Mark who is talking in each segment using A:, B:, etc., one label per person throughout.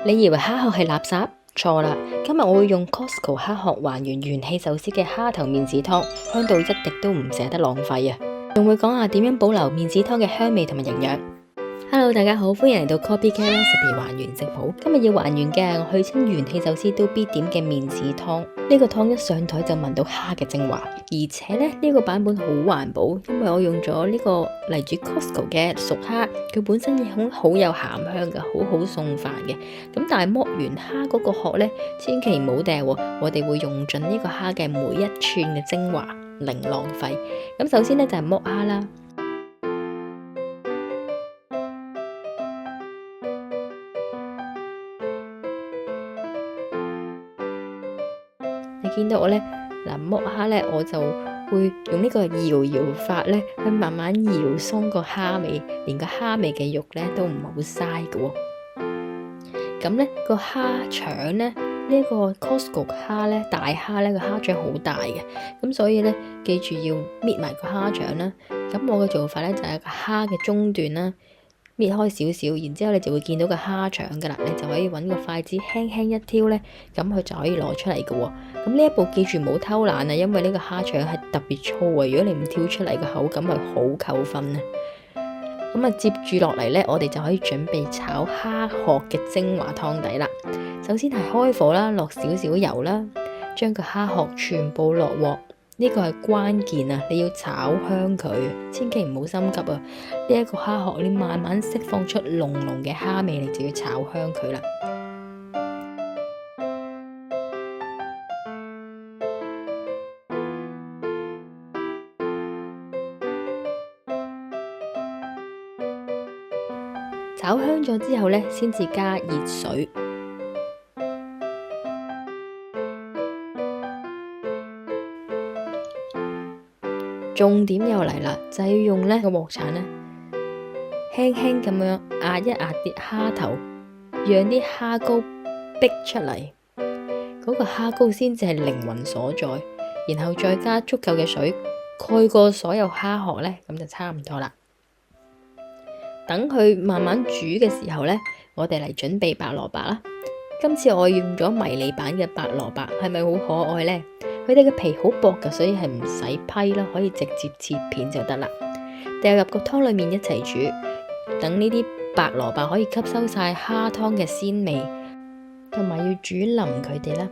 A: 你以為蝦殼係垃圾？錯啦！今日我會用 Costco 蝦殼還原元氣壽司嘅蝦頭麵豉湯，香到一滴都唔捨得浪費啊！仲會講下點樣保留麵豉湯嘅香味同埋營養。Hello， 大家好，歡迎嚟到 Copycat Recipe 還原食譜。今日要還原嘅係我去親元氣壽司都必點嘅麵豉湯。呢個湯一上台就聞到蝦嘅精華，而且咧呢個版本好環保，因為我用咗呢個嚟自 Costco 嘅熟蝦，佢本身已經好有鹹香嘅，好好送飯嘅。咁但係剝完蝦嗰個殼咧，千祈唔好掉喎，我哋會用盡呢個蝦嘅每一寸嘅精華，零浪費。咁首先咧就係剝蝦啦。你見到我咧，剝蝦咧，我就會用呢個搖法咧，去慢慢搖鬆個蝦尾，連個蝦尾嘅肉咧都唔好嘥嘅喎。咁咧個蝦腸咧，呢個 Costco 蝦咧，大蝦咧個蝦腸好大嘅，咁所以咧記住要搣埋個蝦腸啦。咁我嘅做法咧就係個蝦嘅中段啦，搣開少少，然之後你就會見到個蝦腸噶啦，你就可以揾個筷子輕輕一挑咧，咁佢就可以攞出嚟嘅喎。咁呢一步記住唔好偷懶啊，因為呢個蝦腸係特別粗啊，如果你唔挑出嚟，個口感係好扣分啊。咁啊，接住落嚟咧，我哋就可以準備炒蝦殼嘅精華湯底啦。首先係開火啦，落少少油啦，將個蝦殼全部落鑊。呢個係關鍵啊！你要炒香佢，千祈唔好心急啊！呢一個蝦殼你慢慢釋放出濃濃嘅蝦味，你就要炒香佢啦。炒香咗之後咧，先至加熱水。重點又嚟啦，就係要用呢個鑊鏟咧，輕輕咁樣壓一壓啲蝦頭，讓啲蝦膏逼出嚟，嗰個蝦膏先至係靈魂所在。然後再加足夠嘅水蓋過所有蝦殼咧，咁就差唔多啦。等佢慢慢煮嘅時候咧，我哋嚟準備白蘿蔔啦。今次我用咗迷你版嘅白蘿蔔，係咪好可愛呢？佢哋嘅皮好薄㗎，所以係唔使批啦，可以直接切片就得啦。掉入個湯裏面一齊煮，等呢啲白蘿蔔可以吸收晒蝦湯嘅鮮味，同埋要煮腍佢哋啦。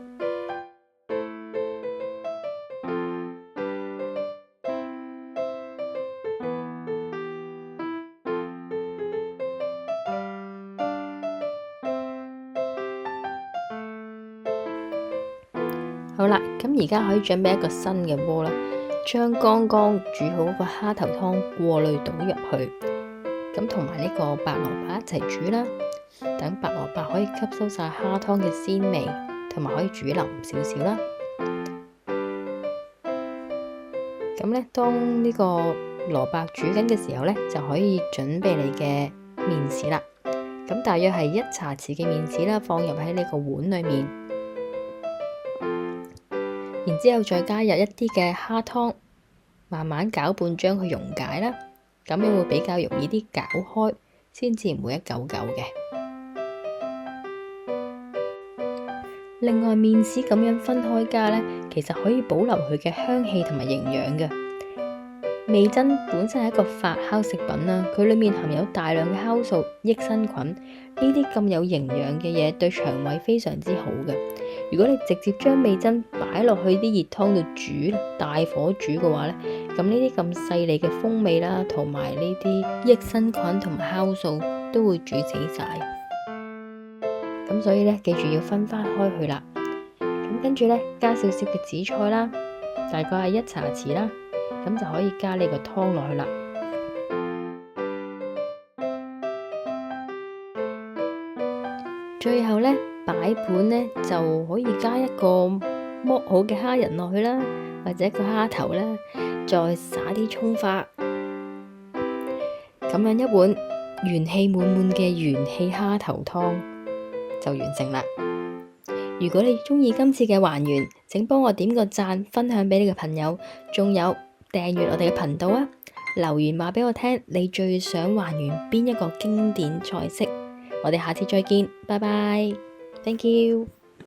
A: 好啦，咁而家可以準備一個新嘅鍋啦，將剛剛煮好個蝦頭湯過濾倒入去，咁同埋呢個白蘿蔔一齊煮啦，等白蘿蔔可以吸收晒蝦湯嘅鮮味，同埋可以煮腍少少啦。咁咧，當呢個蘿蔔煮緊嘅時候咧，就可以準備你嘅麵豉啦。咁大約係1茶匙嘅麵豉啦，放入喺呢個碗裏面。然之後再加入一啲嘅蝦湯，慢慢攪拌將佢溶解啦，咁樣會比較容易啲攪開，先至唔會一嚿嚿嘅。另外麵豉咁樣分開加呢，其實可以保留佢嘅香氣同埋營養嘅。味噌本身係一個發酵食品啦，佢裏面含有大量嘅酵素、益生菌，呢啲咁有營養嘅嘢對腸胃非常之好嘅。如果你直接將味噌擺落去啲熱湯度煮，大火煮嘅話咧，咁呢啲咁細膩嘅風味啦，同埋呢啲益生菌同埋酵素都會煮死晒。咁所以咧，記住要分翻開去啦。咁跟住咧，加少少嘅紫菜啦，大概係1茶匙啦，咁就可以加呢個湯落去啦。最後咧，擺盤咧就可以加一個剝好嘅蝦仁落去啦，或者個蝦頭啦，再撒啲蔥花，咁樣一碗元氣滿滿嘅元氣蝦頭湯就完成啦。如果你鍾意今次嘅還原，請幫我點個讚，分享俾你嘅朋友，仲有訂閱我哋嘅頻道啊！留言話俾我聽，你最想還原邊一個經典菜式？我哋下次再見，拜拜，thank you。